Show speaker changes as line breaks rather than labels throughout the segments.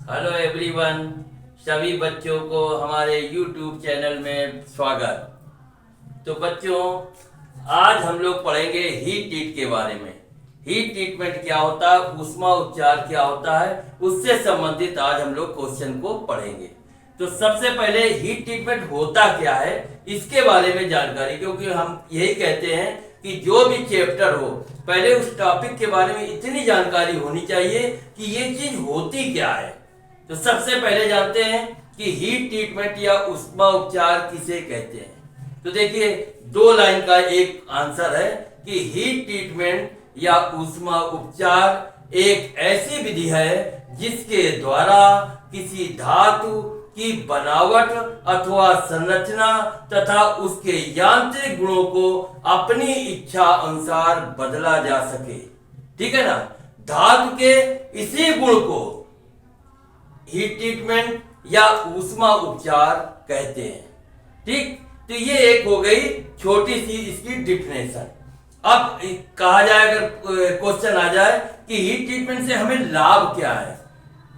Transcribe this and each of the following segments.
Hello everyone, सभी बच्चों को हमारे यूट्यूब चैनल में स्वागत। तो बच्चों, आज हम लोग पढ़ेंगे हीट ट्रीट के बारे में। हीट ट्रीटमेंट क्या होता है, ऊष्मा उपचार क्या होता है, उससे संबंधित आज हम लोग क्वेश्चन को पढ़ेंगे। तो सबसे पहले हीट ट्रीटमेंट होता क्या है इसके बारे में जानकारी, क्योंकि हम यही कहते हैं कि जो भी चैप्टर हो पहले उस टॉपिक के बारे में इतनी जानकारी होनी चाहिए कि ये चीज होती क्या है। तो सबसे पहले जानते हैं कि हीट ट्रीटमेंट या ऊष्मा उपचार किसे कहते हैं। तो देखिए, दो लाइन का एक आंसर है कि हीट ट्रीटमेंट या ऊष्मा उपचार एक ऐसी विधि है जिसके द्वारा किसी धातु की बनावट अथवा संरचना तथा उसके यांत्रिक गुणों को अपनी इच्छा अनुसार बदला जा सके। ठीक है ना। धातु के इसी गुण को हीट ट्रीटमेंट या ऊष्मा उपचार कहते हैं। ठीक, तो ये एक हो गई छोटी सी इसकी डिफिनेशन। अब कहा जाए, अगर क्वेश्चन आ जाए कि हीट ट्रीटमेंट से हमें लाभ क्या है,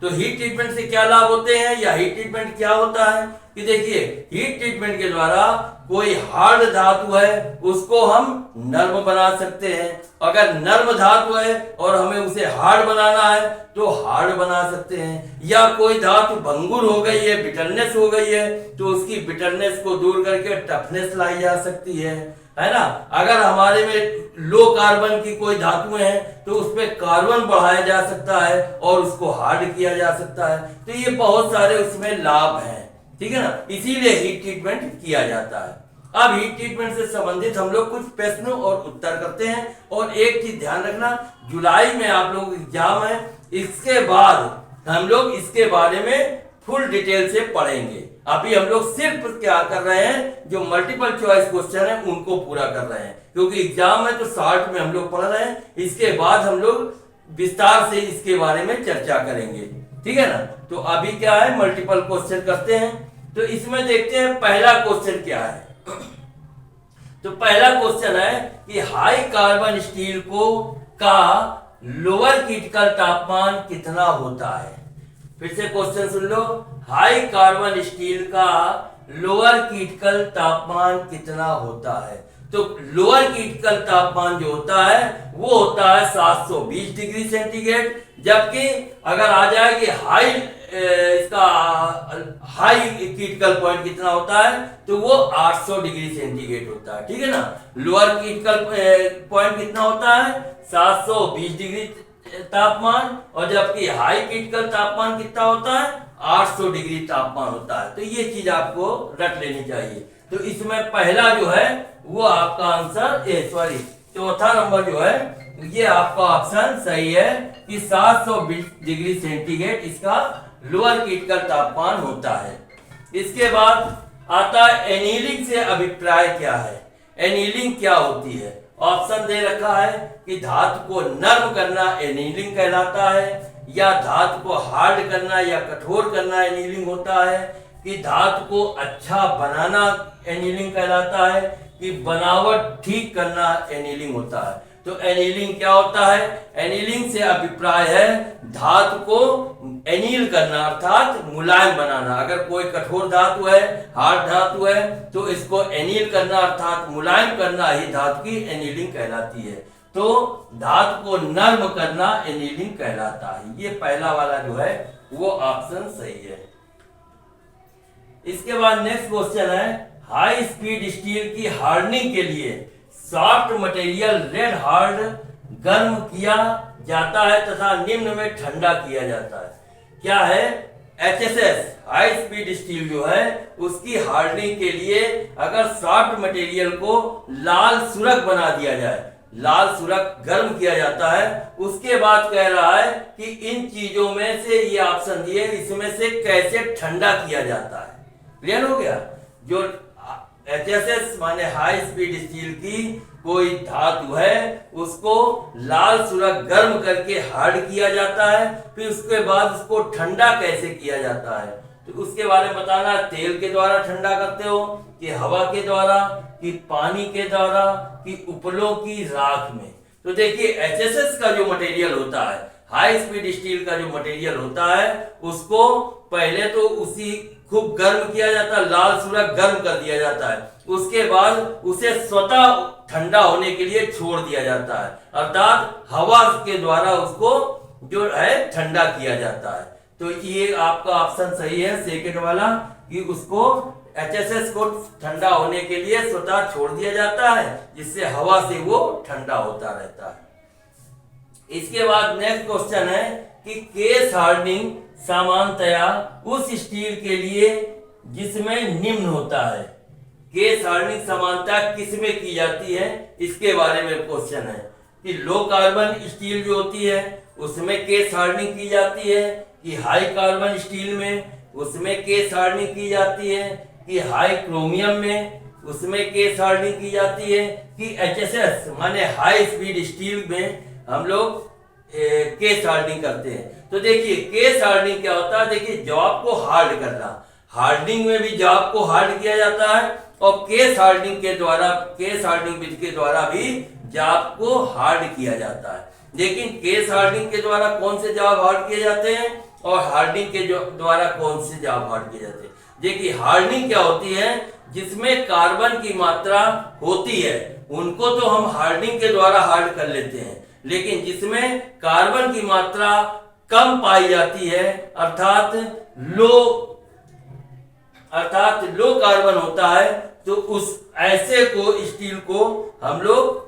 तो हीट ट्रीटमेंट से क्या लाभ होते हैं या हीट ट्रीटमेंट क्या होता है कि देखिए, हीट ट्रीटमेंट के द्वारा कोई हार्ड धातु है उसको हम नर्म बना सकते हैं। अगर नर्म धातु है और हमें उसे हार्ड बनाना है तो हार्ड बना सकते हैं। या कोई धातु भंगुर हो गई है, बिटरनेस हो गई है, तो उसकी बिटरनेस को दूर करके टफनेस लाई जा सकती है ना। अगर हमारे में लो कार्बन की कोई धातुएं हैं तो उस पर कार्बन बढ़ाया जा सकता है और उसको हार्ड किया जा सकता है। तो ये बहुत सारे उसमें लाभ हैं। ठीक है ना, इसीलिए हीट ट्रीटमेंट किया जाता है। अब हीट ट्रीटमेंट से संबंधित हम लोग कुछ प्रश्न और उत्तर करते हैं। और एक चीज ध्यान रखना, जुलाई में आप लोगों का एग्जाम है, इसके बाद हम लोग इसके बारे में फुल डिटेल से पढ़ेंगे। अभी हम लोग सिर्फ क्या कर रहे हैं, जो मल्टीपल चॉइस क्वेश्चन है उनको पूरा कर रहे हैं, क्योंकि एग्जाम में तो शॉर्ट में हम लोग पढ़ रहे हैं। इसके बाद हम लोग विस्तार से इसके बारे में चर्चा करेंगे। ठीक है ना। तो अभी क्या है, मल्टीपल क्वेश्चन करते हैं। तो इसमें देखते हैं पहला क्वेश्चन क्या है। तो पहला क्वेश्चन है कि हाई कार्बन स्टील का लोअर क्रिटिकल तापमान कितना होता है। फिर से क्वेश्चन सुन लो, हाई कार्बन स्टील का लोअर क्रिटिकल तापमान कितना होता है। तो लोअर क्रिटिकल तापमान जो होता है वो होता है 720 डिग्री सेंटीग्रेड, जबकि अगर आ जाए कि इसका हाई क्रिटिकल पॉइंट कितना होता है तो वो 800 डिग्री सेंटीग्रेड होता है। ठीक है ना। लोअर क्रिटिकल पॉइंट कितना होता है, 720 डिग्री तापमान, और जबकि हाई क्रिटिकल तापमान कितना होता है, 800 डिग्री तापमान होता है। तो ये चीज आपको रट लेनी चाहिए। तो इसमें पहला जो है वो आपका आंसर चौथा नंबर जो है ये आपका ऑप्शन सही है कि 720 डिग्री सेंटीग्रेड इसका लोअर क्रिटिकल तापमान होता है। इसके बाद आता है एनीलिंग से अभिप्राय क्या है। एनीलिंग क्या होती है। ऑप्शन दे रखा है कि धातु को नर्म करना एनीलिंग कहलाता है, या धातु को हार्ड करना या कठोर करना एनीलिंग होता है, कि धातु को अच्छा बनाना एनीलिंग कहलाता है, कि बनावट ठीक करना एनीलिंग होता है। तो एनीलिंग क्या होता है, एनीलिंग से अभिप्राय है धातु को एनील करना अर्थात मुलायम बनाना। अगर कोई कठोर धातु है, हार्ड धातु है, तो इसको एनील करना अर्थात मुलायम करना ही धातु की एनीलिंग कहलाती है। तो धातु को नर्म करना एनीलिंग कहलाता है। ये पहला वाला जो है वो ऑप्शन सही है। इसके बाद नेक्स्ट क्वेश्चन है, हाई स्पीड स्टील की हार्डनिंग के लिए सॉफ्ट मटेरियल रेड हार्ड गर्म किया जाता है तथा निम्न में ठंडा किया जाता है। क्या है, HSS हाई स्पीड स्टील जो है उसकी हार्डनिंग के लिए अगर सॉफ्ट मटेरियल को लाल सुरख बना दिया जाए, लाल सुरख गर्म किया जाता है, उसके बाद कह रहा है कि इन चीजों में से ये ऑप्शन दिए, इसमें से कैसे ठंडा किया जाता है। क्लियर हो गया। जो HSS माने हाई स्पीड स्टील की कोई धातु है उसको लाल सुरख गर्म करके हार्ड किया जाता है, फिर उसके बाद उसको ठंडा कैसे किया जाता है तो उसके बारे में बताना। तेल के द्वारा ठंडा करते हो, कि हवा के द्वारा, कि पानी के द्वारा, कि उपलों की राख में। तो देखिए HSS का जो मटेरियल होता है हाई स्पीड स्टील का जो मटेरियल होता है उसको पहले तो उसी खूब गर्म किया जाता है, लाल सूरज गर्म कर दिया जाता है, उसके बाद उसे स्वतः ठंडा होने के लिए छोड़ दिया जाता है, अर्थात हवा के द्वारा उसको जो है ठंडा किया जाता है। तो ये आपका ऑप्शन सही है सेकंड वाला, कि उसको HSS को ठंडा होने के लिए स्वतः छोड़ दिया जाता है, जिससे हवा से वो ठंडा होता रहता है। इसके बाद नेक्स्ट क्वेश्चन है कि केस हार्डनिंग सामान्यतया उस स्टील के लिए जिसमें निम्न होता है। केस हार्डनिंग सामान्यतः किसमें की जाती है, इसके बारे में क्वेश्चन है कि लो कार्बन स्टील जो होती है उसमें केस हार्डनिंग की जाती है, कि हाई कार्बन स्टील में उसमें केस हार्डनिंग की जाती है, कि हाई क्रोमियम में उसमें केस हार्डनिंग की जाती है, कि HSS माने हाई स्पीड स्टील में हम लोग केस हार्डनिंग करते हैं। तो देखिए केस हार्डनिंग क्या होता है, देखिए जॉब को हार्ड करना, हार्डनिंग में भी जॉब को हार्ड किया जाता है और केस हार्डनिंग के द्वारा, केस हार्डनिंग विधि के द्वारा भी जॉब को हार्ड किया जाता है। लेकिन केस हार्डनिंग के द्वारा कौन से जॉब हार्ड किए जाते हैं और हार्डनिंग के द्वारा कौन से जॉब हार्ड किए जाते हैं। देखिए हार्डनिंग क्या होती है, जिसमें कार्बन की मात्रा होती है उनको तो हम हार्डनिंग के द्वारा हार्ड कर लेते हैं, लेकिन जिसमें कार्बन की मात्रा कम पाई जाती है अर्थात लो कार्बन होता है, तो उस ऐसे को स्टील को हम लोग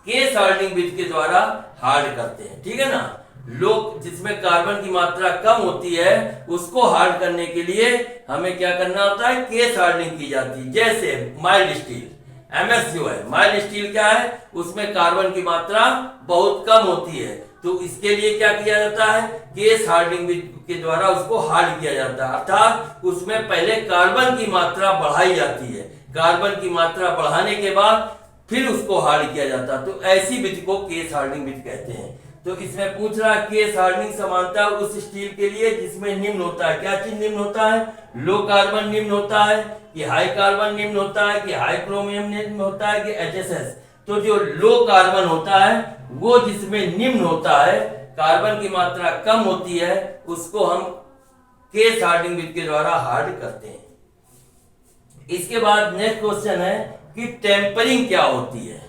केस हार्डनिंग विधि के द्वारा हार्ड करते हैं। ठीक है ना, लोग जिसमें कार्बन की मात्रा कम होती है उसको हार्ड करने के लिए हमें क्या करना होता है, केस हार्डनिंग की जाती है। जैसे माइल्ड स्टील MS जो है, माइल्ड स्टील क्या है, उसमें कार्बन की मात्रा बहुत कम होती है, तो इसके लिए क्या किया जाता है, केस हार्डनिंग के द्वारा उसको हार्ड किया जाता है, अर्थात उसमें पहले कार्बन की मात्रा बढ़ाई जाती है, कार्बन की मात्रा बढ़ाने के बाद फिर उसको हार्ड किया जाता है। तो ऐसी विधि को केस हार्डनिंग विधि कहते हैं। तो इसमें पूछ रहा है केस हार्डनिंग समानता उस स्टील के लिए जिसमें निम्न होता है। क्या चीज निम्न होता है, लो कार्बन निम्न होता है, कि हाई कार्बन निम्न होता है, कि हाई क्रोमियम निम्न होता है, कि HSS। तो जो लो कार्बन होता है वो जिसमें निम्न होता है, कार्बन की मात्रा कम होती है, उसको हम केस हार्डनिंग विधि के द्वारा हार्ड करते हैं। इसके बाद नेक्स्ट क्वेश्चन है कि टेम्परिंग क्या होती है।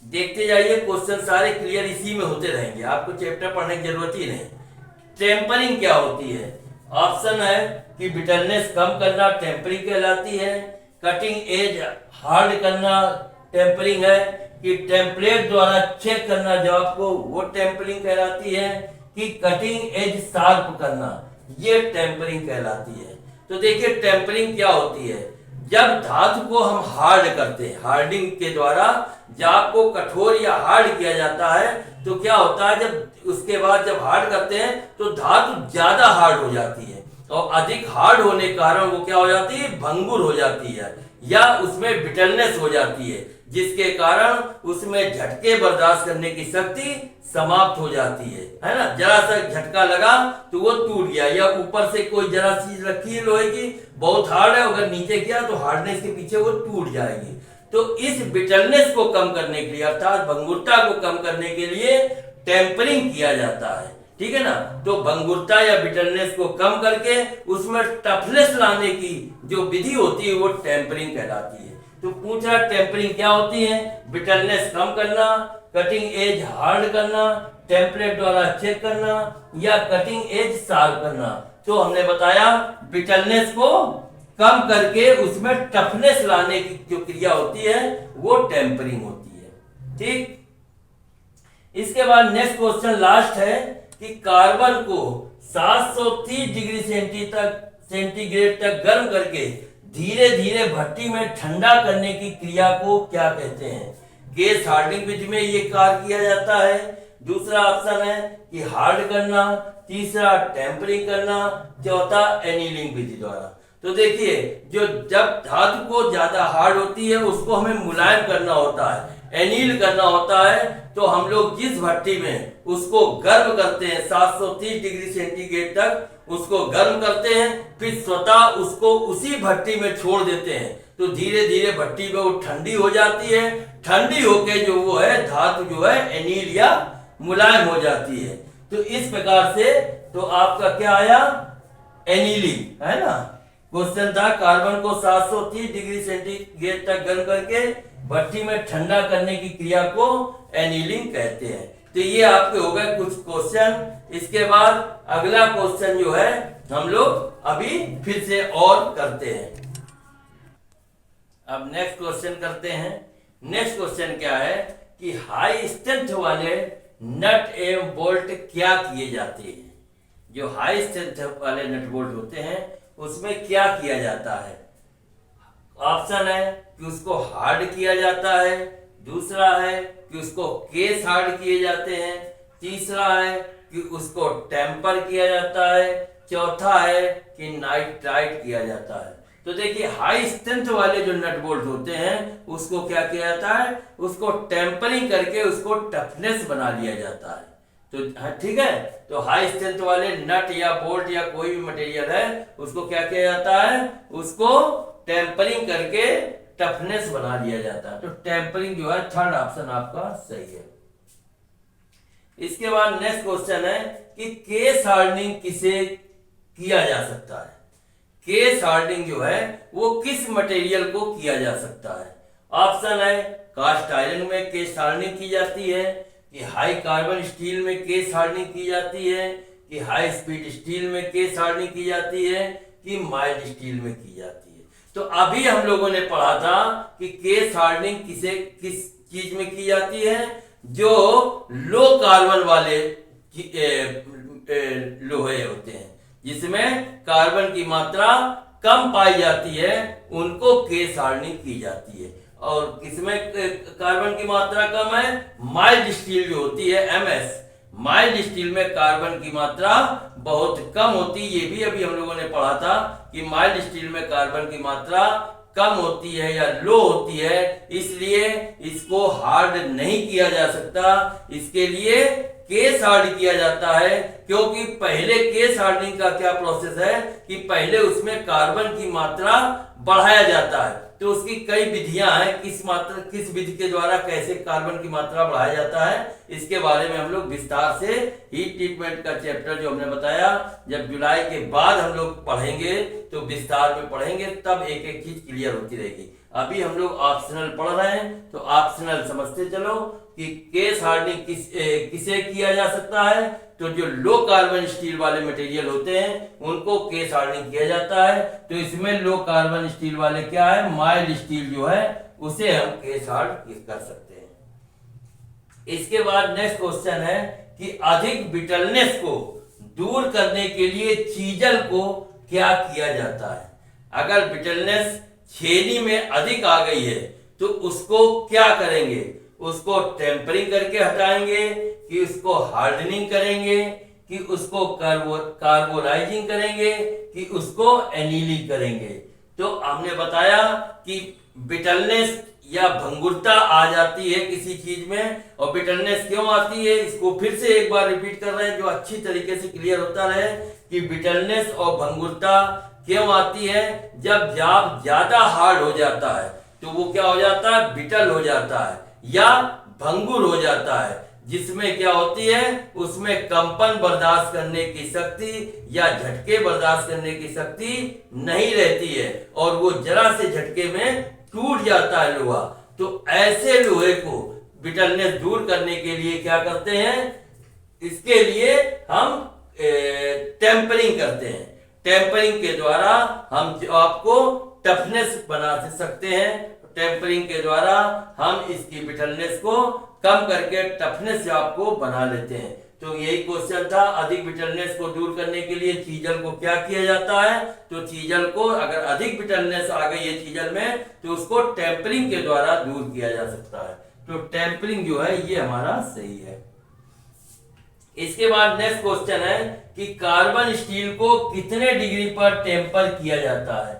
देखते जाइए, क्वेश्चन सारे क्लियर इसी में होते रहेंगे, आपको चैप्टर पढ़ने की जरूरत ही नहीं। टेम्परिंग क्या होती है, ऑप्शन है कि बिटरनेस कम करना टेम्परिंग कहलाती है, कटिंग एज हार्ड करना टेम्परिंग है, कि टेम्पलेट द्वारा चेक करना जॉब को वो टेम्परिंग कहलाती है, कि कटिंग एज शार्प करना ये टेम्परिंग कहलाती है। तो देखिए टेम्परिंग क्या होती है, जब धातु को हम हार्ड करते हैं, हार्डिंग के द्वारा जाप को कठोर या हार्ड किया जाता है, तो क्या होता है, जब उसके बाद जब हार्ड करते हैं तो धातु ज्यादा हार्ड हो जाती है और अधिक हार्ड होने के कारण वो क्या हो जाती है, भंगुर हो जाती है या उसमें बिटरनेस हो जाती है, जिसके कारण उसमें झटके बर्दाश्त करने की शक्ति समाप्त हो जाती है ना। जरा सा झटका लगा तो वो टूट गया, या ऊपर से कोई जरा चीज रखी है लोहे की बहुत हार्ड है, अगर नीचे किया तो हार्डनेस के पीछे वो टूट जाएगी। तो इस बिटरनेस को कम करने के लिए अर्थात भंगुरता को कम करने के लिए टेम्परिंग किया जाता है, ठीक है ना। तो भंगुरता या बिटरनेस को कम करके उसमें टफनेस लाने की जो विधि होती है वो टेम्परिंग कहलाती है। तो पूछा टेम्परिंग क्या होती है, बिटरनेस कम करना, कटिंग एज हार्ड करना, टेम्पलेट द्वारा चेक करना या कटिंग एज शार्प करना। तो हमने बताया बिटरनेस को कम करके उसमें टफनेस लाने की जो क्रिया होती है वो टेम्परिंग होती है, ठीक। इसके बाद नेक्स्ट क्वेश्चन लास्ट है कि कार्बन को 730 डिग्री सेंटीग्रेड तक गर्म करके धीरे धीरे भट्टी में ठंडा करने की क्रिया को क्या कहते हैं। गैस हार्डनिंग विधि में ये कार्य किया जाता है। दूसरा ऑप्शन है कि हार्ड करना, तीसरा टेम्परिंग करना, चौथा एनीलिंग विधि द्वारा। तो देखिए जो जब धातु को ज्यादा हार्ड होती है उसको हमें मुलायम करना होता है, एनील करना होता है। तो हम लोग जिस भट्टी में उसको गर्म करते हैं 730 डिग्री सेंटीग्रेड तक उसको गर्म करते हैं, फिर स्वतः उसको उसी भट्टी में छोड़ देते हैं, तो धीरे धीरे भट्टी में वो ठंडी हो जाती है। ठंडी होके जो वो है धातु जो है एनील या मुलायम हो जाती है। तो इस प्रकार से तो आपका क्या आया, एनीलिंग, है ना। क्वेश्चन था कार्बन को 730 डिग्री सेंटीग्रेड तक गर्म करके भट्टी में ठंडा करने की क्रिया को एनीलिंग कहते हैं। तो ये आपके हो गए कुछ क्वेश्चन। इसके बाद अगला क्वेश्चन जो है हम लोग अभी फिर से और करते हैं। अब नेक्स्ट क्वेश्चन करते हैं। नेक्स्ट क्वेश्चन क्या है कि हाई स्ट्रेंथ वाले नट एवं बोल्ट क्या किए जाते हैं। जो हाई स्ट्रेंथ वाले नट बोल्ट होते हैं उसमें क्या किया जाता है। ऑप्शन है कि उसको हार्ड किया जाता है, दूसरा है कि उसको केस हार्ड किए जाते हैं, तीसरा है कि उसको टेम्पर किया जाता है, चौथा है कि नाइट्राइट किया जाता है। तो देखिए हाई स्ट्रेंथ वाले जो नट बोल्ट होते हैं उसको क्या किया जाता है, उसको टेम्परिंग करके उसको टफनेस बना लिया जाता है। तो ठीक है, तो हाई स्ट्रेंथ वाले नट या बोल्ट या कोई भी मटेरियल है उसको क्या किया जाता है, उसको टेम्परिंग करके टफनेस बना लिया जाता है। तो टेम्परिंग जो है थर्ड ऑप्शन आपका सही है। इसके बाद नेक्स्ट क्वेश्चन है कि केस हार्डनिंग किसे किया जा सकता है। केस हार्डनिंग जो है वो किस मटेरियल को किया जा सकता है। ऑप्शन है कास्ट आयरन में केस हार्डनिंग की जाती है, कि हाई कार्बन स्टील में केस हार्डनिंग की जाती है, कि हाई स्पीड स्टील में केस हार्डनिंग की जाती है, कि माइल्ड स्टील में की जाती है। तो अभी हम लोगों ने पढ़ा था कि केस हार्डनिंग किस चीज में की जाती है, जो लो कार्बन वाले लोहे होते हैं जिसमें कार्बन की मात्रा कम पाई जाती है, उनको केस हार्डनिंग की जाती है। और किसमें कार्बन की मात्रा कम है, माइल्ड स्टील जो होती है MS, माइल्ड स्टील में कार्बन की मात्रा बहुत कम होती है। ये भी अभी हम लोगों ने पढ़ा था कि माइल्ड स्टील में कार्बन की मात्रा कम होती है या लो होती है, इसलिए इसको हार्ड नहीं किया जा सकता। इसके लिए केस हार्ड किया जाता है, क्योंकि पहले केस हार्डनिंग का क्या प्रोसेस है कि पहले उसमें कार्बन की मात्रा बढ़ाया जाता है। तो उसकी कई विधियां हैं, किस विधि के द्वारा कैसे कार्बन की मात्रा बढ़ाया जाता है, इसके बारे में हम लोग विस्तार से हीट ट्रीटमेंट का चैप्टर जो हमने बताया, जब जुलाई के बाद हम लोग पढ़ेंगे तो विस्तार में पढ़ेंगे, तब एक एक चीज क्लियर होती रहेगी। अभी हम लोग ऑप्शनल पढ़ रहे हैं तो ऑप्शनल समझते चलो कि केस हार्डनिंग किसे किया जा सकता है। तो जो लो कार्बन स्टील वाले मटेरियल होते हैं उनको केस हार्डनिंग किया जाता है। तो इसमें लो कार्बन स्टील वाले क्या है, माइल्ड स्टील जो है उसे हम केस हार्ड कर सकते हैं। इसके बाद नेक्स्ट क्वेश्चन है कि अधिक ब्रिटलनेस को दूर करने के लिए चीजल को क्या किया जाता है। अगर ब्रिटलनेस छेनी में अधिक आ गई है तो उसको क्या करेंगे, उसको टेम्परिंग करके हटाएंगे, कि उसको हार्डनिंग करेंगे, कि उसको कार्बोनाइजिंग करेंगे, कि उसको एनीलिंग करेंगे। तो हमने बताया कि ब्रिटलनेस या भंगुरता आ जाती है किसी चीज में, और ब्रिटलनेस क्यों आती है इसको फिर से एक बार रिपीट कर रहे हैं जो अच्छी तरीके से क्लियर होता रहे कि ब्रिटलनेस और भंगुरता क्यों आती है। जब जाप ज्यादा हार्ड हो जाता है तो वो क्या हो जाता है, ब्रिटल हो जाता है या भंगुर हो जाता है, जिसमें क्या होती है, उसमें कंपन बर्दाश्त करने की शक्ति या झटके बर्दाश्त करने की शक्ति नहीं रहती है और वो जरा से झटके में टूट जाता है लोहा। तो ऐसे लोहे को ब्रिटलनेस दूर करने के लिए क्या करते हैं, इसके लिए हम टेम्परिंग करते हैं। टेम्परिंग के द्वारा हम आपको टफनेस बना सकते हैं। टेम्परिंग के द्वारा हम इसकी ब्रिटलनेस को कम करके टफनेस आपको बना लेते हैं। तो यही क्वेश्चन था, अधिक ब्रिटलनेस को दूर करने के लिए चीजल को क्या किया जाता है। तो चीजल को अगर अधिक ब्रिटलनेस आ गई है चीजल में तो उसको टेम्परिंग के द्वारा दूर किया जा सकता है। तो टेम्परिंग जो है ये हमारा सही है। इसके बाद नेक्स्ट क्वेश्चन है कि कार्बन स्टील को कितने डिग्री पर टेम्पर किया जाता है।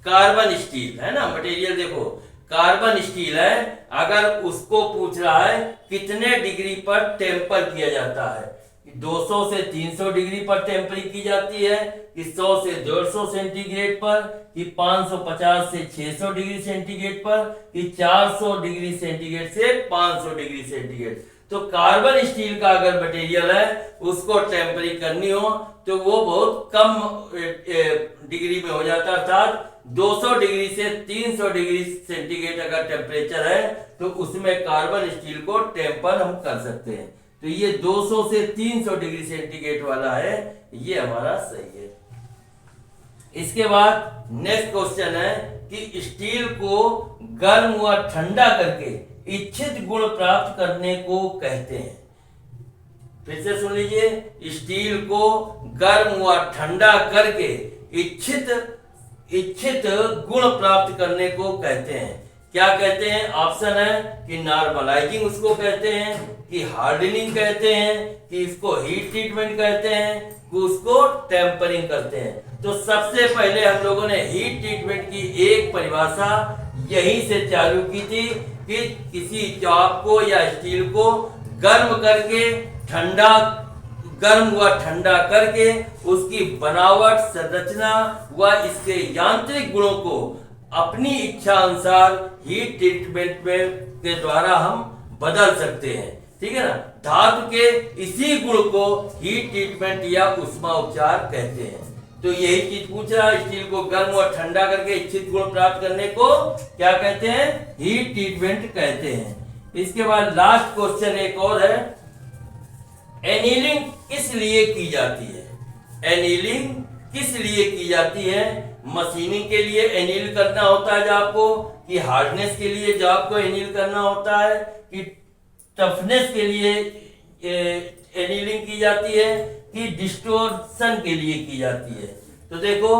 कार्बन स्टील है ना मटेरियल, देखो कार्बन स्टील है, अगर उसको पूछ रहा है कितने डिग्री पर टेम्पर किया जाता है, 200 से 300 डिग्री पर टेम्परिंग की जाती है, कि 100 से 150 सेंटीग्रेड पर, कि 550 से 600 डिग्री सेंटीग्रेड पर, कि 400 डिग्री सेंटीग्रेड से 500 डिग्री सेंटीग्रेड। तो कार्बन स्टील का अगर मटेरियल है उसको टेम्परिंग करनी हो तो वो बहुत कम डिग्री में हो जाता है, अर्थात 200 डिग्री से 300 डिग्री सेंटीग्रेड अगर टेम्परेचर है तो उसमें कार्बन स्टील को टेम्पर हम कर सकते हैं। तो ये 200 से 300 डिग्री सेंटीग्रेड वाला है, ये हमारा सही है। इसके बाद नेक्स्ट क्वेश्चन है कि स्टील को गर्म व ठंडा करके इच्छित गुण प्राप्त करने को कहते हैं। फिर से सुन लीजिए, स्टील को गर्म व ठंडा करके इच्छित गुण प्राप्त करने को कहते हैं। क्या कहते हैं? ऑप्शन है कि नॉर्मलाइजिंग उसको कहते हैं, कि हार्डनिंग कहते हैं, कि इसको हीट ट्रीटमेंट कहते हैं, कि उसको टेम्परिंग करते हैं। तो सबसे पहले हम लोगों ने हीट ट्रीटमेंट की एक परिभाषा यहीं से चालू की थी कि किसी चाप को या स्टील को गर्म व ठंडा करके उसकी बनावट, संरचना व इसके यांत्रिक गुणों को अपनी इच्छा अनुसार हीट ट्रीटमेंट के द्वारा हम बदल सकते हैं। ठीक है ना? धातु के इसी गुण को हीट ट्रीटमेंट या ऊष्मा उपचार कहते हैं। तो यही चीज पूछ रहा है, स्टील को गर्म और ठंडा करके इच्छित गुण प्राप्त करने को क्या कहते हैं? हीट ट्रीटमेंट कहते हैं। इसके बाद लास्ट क्वेश्चन एक और है, एनीलिंग किस लिए की जाती है? एनीलिंग किस लिए की जाती है? मशीनिंग के लिए एनील करना होता है जाब को, कि हार्डनेस के लिए जाब को एनील करना होता है, कि टफनेस के लिए एनीलिंग की जाती है, कि डिस्टोर्शन के लिए की जाती है? तो देखो,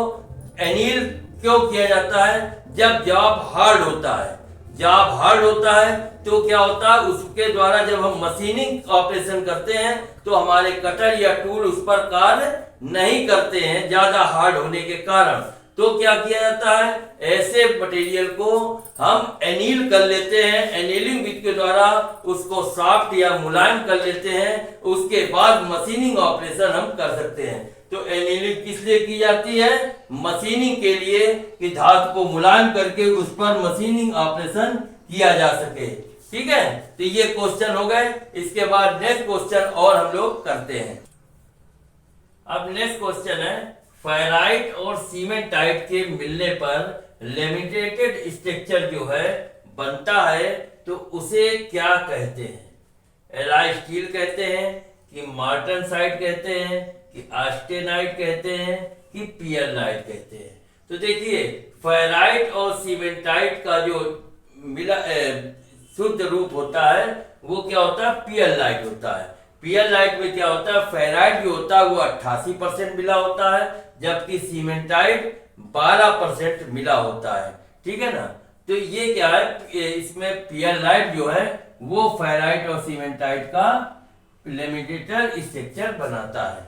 एनील क्यों किया जाता है? जब जाब हार्ड होता है, जाब हार्ड होता है तो क्या होता है, उसके द्वारा जब हम मशीनिंग ऑपरेशन करते हैं तो हमारे कटर या टूल उस पर कार्य नहीं करते हैं ज्यादा हार्ड होने के कारण। तो क्या किया जाता है, ऐसे मटेरियल को हम एनील कर लेते हैं, एनीलिंग विधि के द्वारा उसको सॉफ्ट या मुलायम कर लेते हैं, उसके बाद मशीनिंग ऑपरेशन हम कर सकते हैं। तो एनीलिंग किस लिए की जाती है? मशीनिंग के लिए, कि धातु को मुलायम करके उस पर मशीनिंग ऑपरेशन किया जा सके। ठीक है, तो ये क्वेश्चन हो गए। इसके बाद नेक्स्ट क्वेश्चन और हम लोग करते हैं। अब नेक्स्ट क्वेश्चन है, फेराइट और सीमेंटाइट के मिलने पर लैमिनेटेड स्ट्रक्चर जो है बनता है, तो उसे क्या कहते हैं? एलॉय स्टील कहते हैं, कि मार्टनसाइट कहते हैं, कि ऑस्टेनाइट कहते हैं, कि पियरलाइट कहते हैं? तो देखिए, फेराइट और सीमेंटाइट का जो मिला शुद्ध रूप होता है वो क्या होता है? पियरलाइट होता है। पियरलाइट में क्या होता है, फेराइट जो होता है वो 88% मिला होता है, जबकि सीमेंटाइट 12% मिला होता है। ठीक है ना? तो ये क्या है, इसमें पियरलाइट जो है वो फेराइट और सीमेंटाइट का लैमिनेटेड स्ट्रक्चर बनाता है।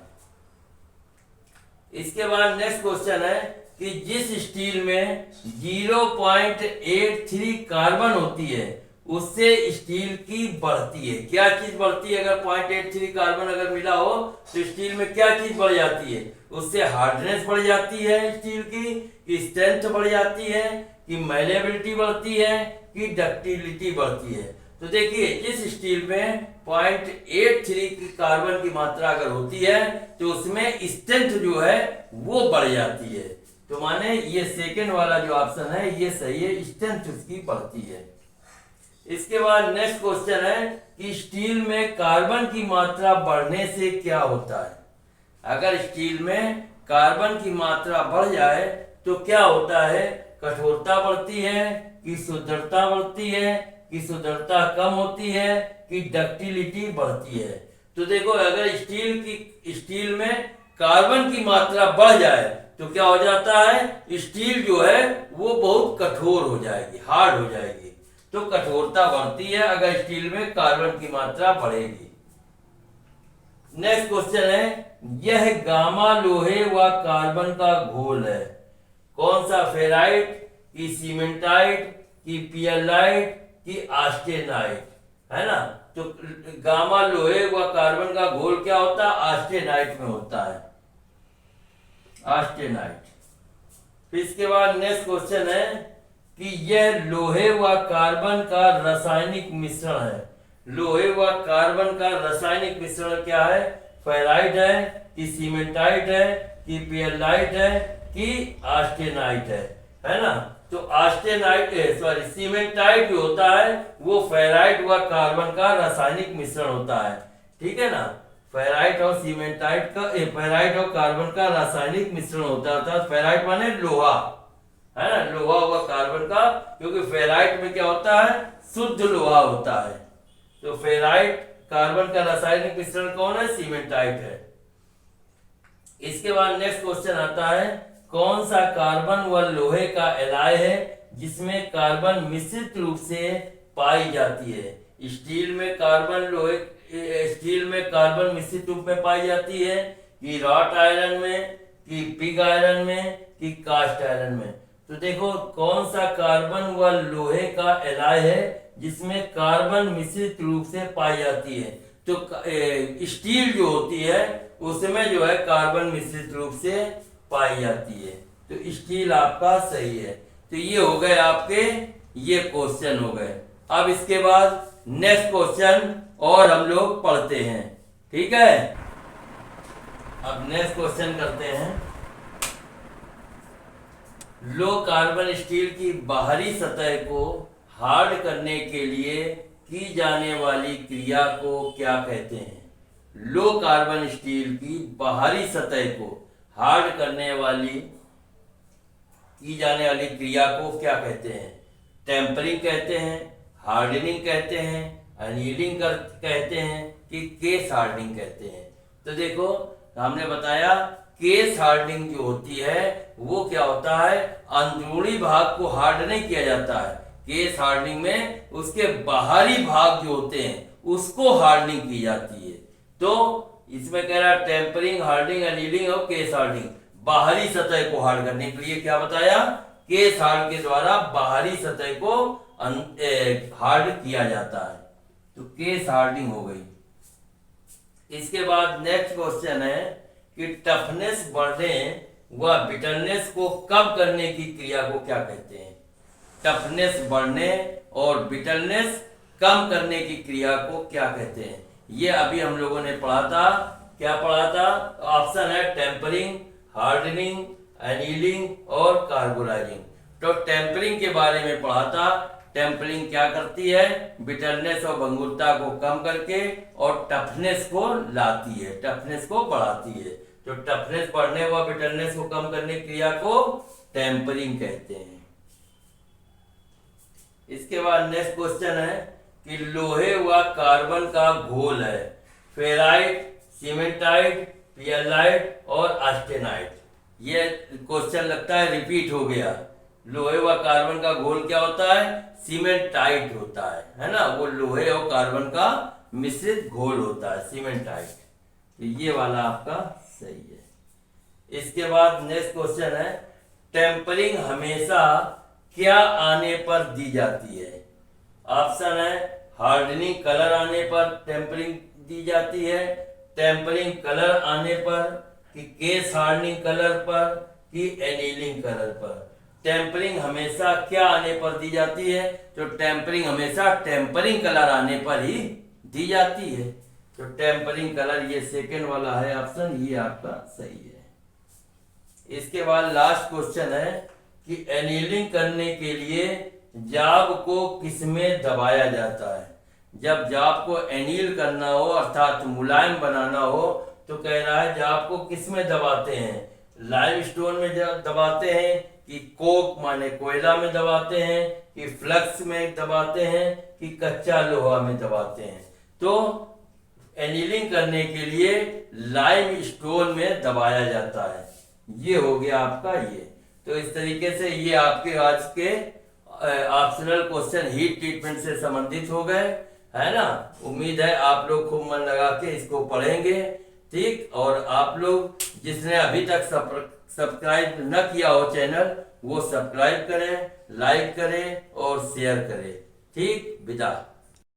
इसके बाद नेक्स्ट क्वेश्चन है कि जिस स्टील में 0.83 कार्बन होती है उससे स्टील की बढ़ती है। क्या चीज बढ़ती है? अगर 0.83 कार्बन अगर मिला हो तो स्टील में क्या चीज बढ़ जाती है? उससे हार्डनेस बढ़ जाती है स्टील की स्ट्रेंथ बढ़ जाती है, कि मैलेबिलिटी बढ़ती है, कि डक्टिलिटी बढ़ती है। तो देखिए, जिस स्टील में 0.83 की कार्बन की मात्रा अगर होती है तो उसमें स्ट्रेंथ जो है वो बढ़ जाती है। तो माने ये सेकेंड वाला जो ऑप्शन है ये सही है, स्ट्रेंथ उसकी बढ़ती है। इसके बाद नेक्स्ट क्वेश्चन है कि स्टील में कार्बन की मात्रा बढ़ने से क्या होता है? अगर स्टील में कार्बन की मात्रा बढ़ जाए तो क्या होता है? कठोरता बढ़ती है, कि सुदृढ़ता बढ़ती है, कि सुदृढ़ता कम होती है, कि डक्टिलिटी बढ़ती है? तो देखो, अगर स्टील में कार्बन की मात्रा बढ़ जाए तो क्या हो जाता है? स्टील जो है वो बहुत कठोर हो जाएगी, हार्ड हो जाएगी। तो कठोरता बढ़ती है अगर स्टील में कार्बन की मात्रा बढ़ेगी। नेक्स्ट क्वेश्चन है, यह गामा लोहे व कार्बन का घोल है, कौन सा? फेराइट, की सीमेंटाइट, की पियरलाइट, की ऑस्टेनाइट? है ना? तो गामा लोहे व कार्बन का घोल क्या होता है? ऑस्टेनाइट में होता है, ऑस्टेनाइट। फिर इसके बाद नेक्स्ट क्वेश्चन है कि यह लोहे व कार्बन का रासायनिक मिश्रण है, लोहे व कार्बन का रासायनिक मिश्रण क्या है? फेराइट है कि सीमेंटाइट है कि पियरलाइट है कि आस्टेनाइट है ना? तो आस्टेनाइट सीमेंटाइट जो होता है वो फेराइट व कार्बन का रासायनिक मिश्रण होता है, ठीक है ना? फेराइट और सीमेंटाइट का फेराइट और कार्बन का रासायनिक मिश्रण होता है, अर्थात फेराइट माने लोहा, है ना? लोहा व कार्बन का, क्योंकि फेराइट में क्या होता है? शुद्ध लोहा होता है। तो फेराइट कार्बन का रासायनिक मिश्रण कौन है? सीमेंटाइट है। इसके बाद नेक्स्ट क्वेश्चन आता है, कौन सा कार्बन व लोहे का एलॉय है जिसमें कार्बन मिश्रित रूप से पाई जाती है? स्टील में कार्बन मिश्रित रूप में पाई जाती है कि रॉट आयरन में कि पिग आयरन में कि कास्ट आयरन में? तो देखो कौन सा कार्बन व लोहे का एलॉय है जिसमें कार्बन मिश्रित रूप से पाई जाती है? तो स्टील जो होती है उसमें जो है कार्बन मिश्रित रूप से पाई जाती है, तो स्टील आपका सही है। तो ये हो गए आपके, ये क्वेश्चन हो गए। अब इसके बाद नेक्स्ट क्वेश्चन और हम लोग पढ़ते हैं, ठीक है? अब नेक्स्ट क्वेश्चन करते हैं। लो कार्बन स्टील की बाहरी सतह को हार्ड करने के लिए की जाने वाली क्रिया को क्या कहते हैं? लो कार्बन स्टील की बाहरी सतह को हार्ड करने वाली की जाने वाली क्रिया को क्या कहते हैं? टेम्परिंग कहते हैं, हार्डनिंग कहते हैं, अनीलिंग कहते हैं कि केस हार्डनिंग कहते हैं? तो देखो हमने बताया केस हार्डनिंग जो होती है वो क्या होता है? अंदरूनी भाग को हार्ड नहीं किया जाता है। केस हार्डनिंग में उसके बाहरी भाग जो होते हैं उसको हार्डनिंग की जाती है। तो इसमें कह रहा है टेम्परिंग, हार्डनिंग, अनीलिंग और केस हार्डनिंग, बाहरी सतह को हार्ड करने के लिए क्या बताया? केस हार्ड के द्वारा बाहरी सतह को हार्ड किया जाता है, तो केस हार्डनिंग हो गई। इसके बाद नेक्स्ट क्वेश्चन है कि टफनेस बढ़ने व ब्रिटलनेस को कम करने की क्रिया को क्या कहते हैं? टफनेस बढ़ने और ब्रिटलनेस कम करने की क्रिया को क्या कहते हैं? ये अभी हम लोगों ने पढ़ा था। क्या पढ़ा था? ऑप्शन है टेम्परिंग, हार्डनिंग, एनीलिंग और कार्बोनाइजिंग। तो टेम्परिंग के बारे में पढ़ा था। टेम्परिंग क्या करती है? बिटरनेस और भंगुरता को कम करके और टफनेस को लाती है, टफनेस को बढ़ाती है। तो टफनेस बढ़ने व बिटरनेस को कम करने की क्रिया को टेम्परिंग कहते हैं। इसके बाद नेक्स्ट क्वेश्चन है कि लोहे व कार्बन का घोल है फेराइट, सीमेंटाइट, पियरलाइट और आस्टेनाइट। ये क्वेश्चन लगता है रिपीट हो गया। लोहे व कार्बन का घोल क्या होता है? सीमेंटाइट होता है ना? वो लोहे और कार्बन का मिश्रित घोल होता है, सीमेंटाइट। तो ये वाला आपका सही है। इसके बाद नेक्स्ट क्वेश्चन है, टेम्परिंग हमेशा क्या आने पर दी जाती है? ऑप्शन है हार्डनिंग कलर आने पर टेम्परिंग दी जाती है, टेम्परिंग कलर आने पर, कि केस हार्डनिंग कलर पर, कि एनीलिंग कलर पर। टेम्परिंग हमेशा क्या आने पर दी जाती है? तो टेम्परिंग हमेशा टेम्परिंग कलर आने पर ही दी जाती है। तो टेम्परिंग कलर, ये सेकंड वाला है ऑप्शन, ये आपका सही है। इसके बाद लास्ट क्वेश्चन है कि एनीलिंग करने के लिए जाब को किसमें दबाया जाता है? जब जाब को एनील करना हो अर्थात मुलायम बनाना हो तो कह रहा है जाब को किसमें दबाते हैं? लाइमस्टोन में दबाते हैं, कि कोक माने कोयला में दबाते हैं, कि फ्लक्स में दबाते हैं, कि कच्चा लोहा में दबाते हैं? तो एनीलिंग करने के लिए लाइमस्टोन में दबाया जाता है। ये हो गया आपका ये। तो इस तरीके से ये आपके आज के ऑप्शनल क्वेश्चन हीट ट्रीटमेंट से संबंधित हो गए, है ना? उम्मीद है आप लोग खूब मन लगा के इसको पढ़ेंगे, ठीक? और आप लोग जिसने अभी तक सब्सक्राइब न किया हो चैनल, वो सब्सक्राइब करें, लाइक करें और शेयर करें, ठीक? विदा।